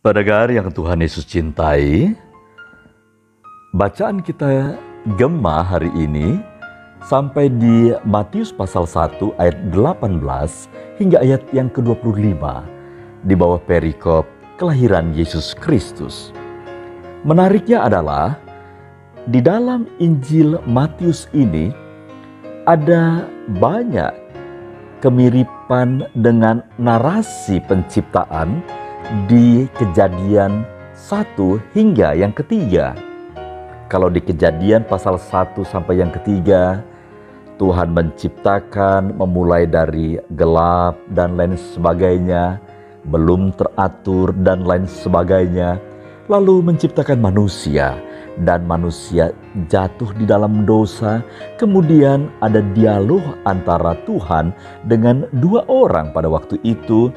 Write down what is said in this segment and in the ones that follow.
Pendengar yang Tuhan Yesus cintai, bacaan kita Gema hari ini sampai di Matius pasal 1 ayat 18 hingga ayat yang ke-25 di bawah perikop kelahiran Yesus Kristus. Menariknya adalah di dalam Injil Matius ini ada banyak kemiripan dengan narasi penciptaan di Kejadian 1 hingga yang ketiga. Kalau di Kejadian pasal 1 sampai yang ketiga, Tuhan menciptakan memulai dari gelap dan lain sebagainya, belum teratur dan lain sebagainya, lalu menciptakan manusia, dan manusia jatuh di dalam dosa. Kemudian ada dialog antara Tuhan dengan dua orang pada waktu itu,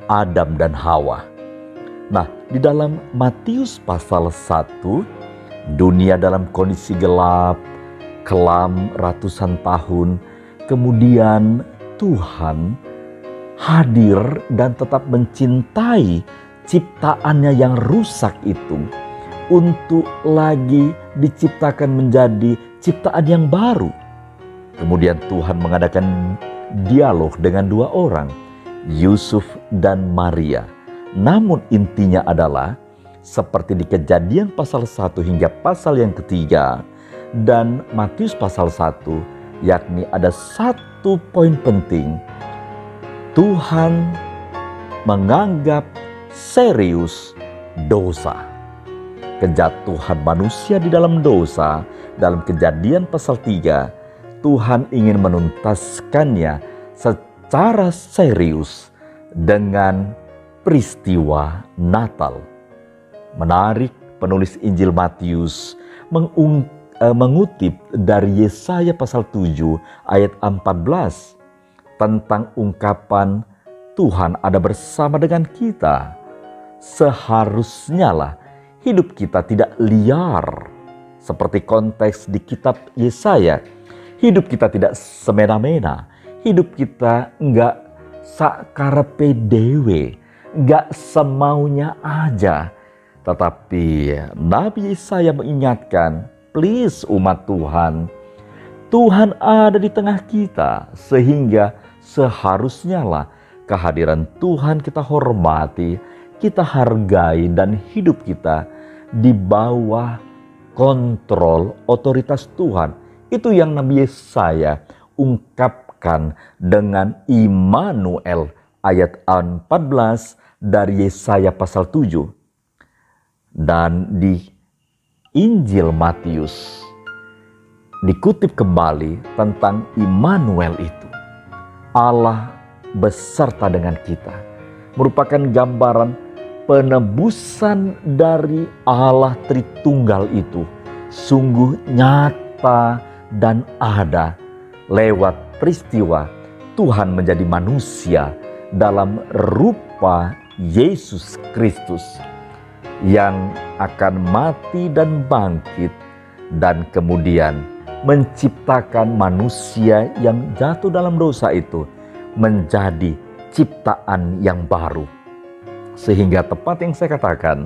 Adam dan Hawa. Nah, di dalam Matius pasal 1, dunia dalam kondisi gelap, kelam ratusan tahun. Kemudian Tuhan hadir dan tetap mencintai ciptaannya yang rusak itu untuk lagi diciptakan menjadi ciptaan yang baru. Kemudian Tuhan mengadakan dialog dengan dua orang, Yusuf dan Maria. Namun intinya adalah seperti di Kejadian pasal 1 hingga pasal yang ketiga dan Matius pasal 1, yakni ada satu poin penting. Tuhan menganggap serius dosa. Kejatuhan manusia di dalam dosa dalam Kejadian pasal 3, Tuhan ingin menuntaskannya secara serius dengan peristiwa Natal. Menarik, penulis Injil Matius mengutip dari Yesaya pasal 7 ayat 14 tentang ungkapan Tuhan ada bersama dengan kita. Seharusnya lah hidup kita tidak liar. Seperti konteks di kitab Yesaya, hidup kita tidak semena-mena. Hidup kita enggak sakarepe dewe, enggak semaunya aja. Tetapi Nabi Yesaya mengingatkan, please umat Tuhan, Tuhan ada di tengah kita, sehingga seharusnya lah kehadiran Tuhan kita hormati, kita hargai, dan hidup kita di bawah kontrol otoritas Tuhan. Itu yang Nabi Yesaya ungkapkan dengan Immanuel, ayat 14 dari Yesaya pasal 7. Dan di Injil Matius dikutip kembali tentang Immanuel itu. Allah beserta dengan kita. Merupakan gambaran penebusan dari Allah Tritunggal itu. Sungguh nyata dan ada lewat peristiwa Tuhan menjadi manusia dalam rupa Yesus Kristus yang akan mati dan bangkit dan kemudian menciptakan manusia yang jatuh dalam dosa itu menjadi ciptaan yang baru. Sehingga tepat yang saya katakan,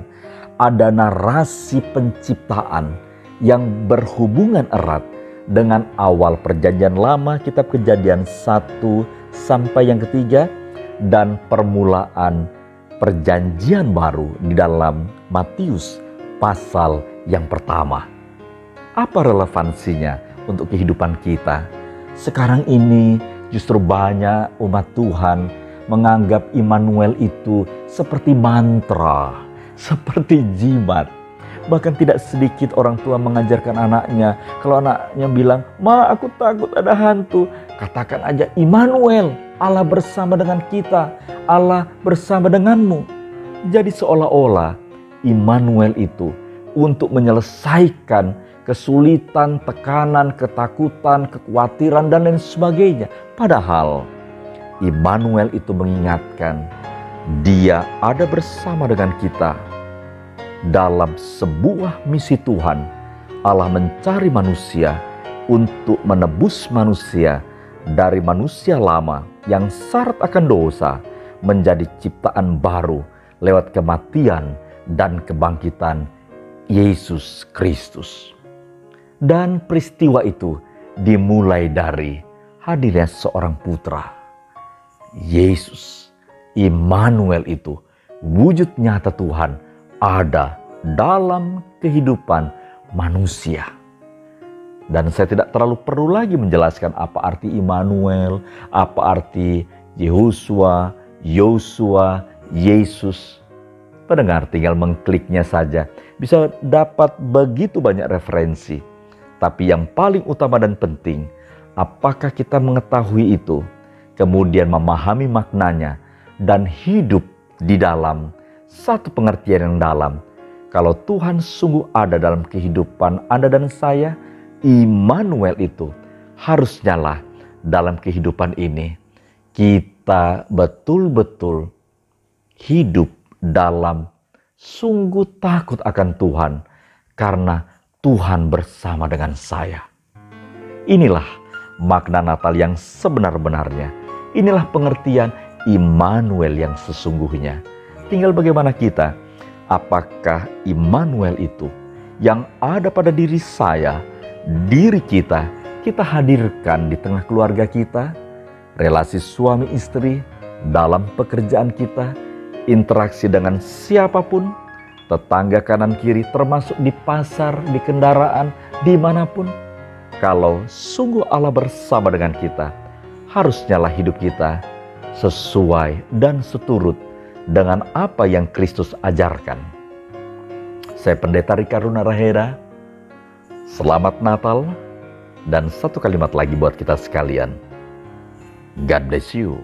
ada narasi penciptaan yang berhubungan erat dengan awal perjanjian lama, kitab Kejadian 1 sampai yang ketiga, dan permulaan perjanjian baru di dalam Matius pasal yang pertama. Apa relevansinya untuk kehidupan kita? Sekarang ini justru banyak umat Tuhan menganggap Immanuel itu seperti mantra, seperti jimat. Bahkan tidak sedikit orang tua mengajarkan anaknya, kalau anaknya bilang, "Ma, aku takut ada hantu," katakan aja Immanuel, Allah bersama dengan kita, Allah bersama denganmu. Jadi seolah-olah Immanuel itu untuk menyelesaikan kesulitan, tekanan, ketakutan, kekhawatiran, dan lain sebagainya. Padahal Immanuel itu mengingatkan Dia ada bersama dengan kita. Dalam sebuah misi Tuhan, Allah mencari manusia untuk menebus manusia dari manusia lama yang syarat akan dosa menjadi ciptaan baru lewat kematian dan kebangkitan Yesus Kristus. Dan peristiwa itu dimulai dari hadirnya seorang putra, Yesus. Immanuel itu, wujud nyata Tuhan ada dalam kehidupan manusia. Dan saya tidak terlalu perlu lagi menjelaskan apa arti Immanuel, apa arti Yehosua, Yosua, Yesus. Pendengar tinggal mengkliknya saja, bisa dapat begitu banyak referensi. Tapi yang paling utama dan penting, apakah kita mengetahui itu, kemudian memahami maknanya, dan hidup di dalam satu pengertian yang dalam. Kalau Tuhan sungguh ada dalam kehidupan Anda dan saya, Immanuel itu harusnya lah dalam kehidupan ini kita betul-betul hidup dalam sungguh takut akan Tuhan, karena Tuhan bersama dengan saya. Inilah makna Natal yang sebenar-benarnya. Inilah pengertian Immanuel yang sesungguhnya. Tinggal bagaimana kita, apakah Immanuel itu yang ada pada diri saya, diri kita hadirkan di tengah keluarga kita, relasi suami istri, dalam pekerjaan kita, interaksi dengan siapapun, tetangga kanan kiri, termasuk di pasar, di kendaraan, dimanapun. Kalau sungguh Allah bersama dengan kita, harusnya lah hidup kita sesuai dan seturut dengan apa yang Kristus ajarkan. Saya Pendeta Rika Runa Rahera. Selamat Natal, dan satu kalimat lagi buat kita sekalian. God bless you.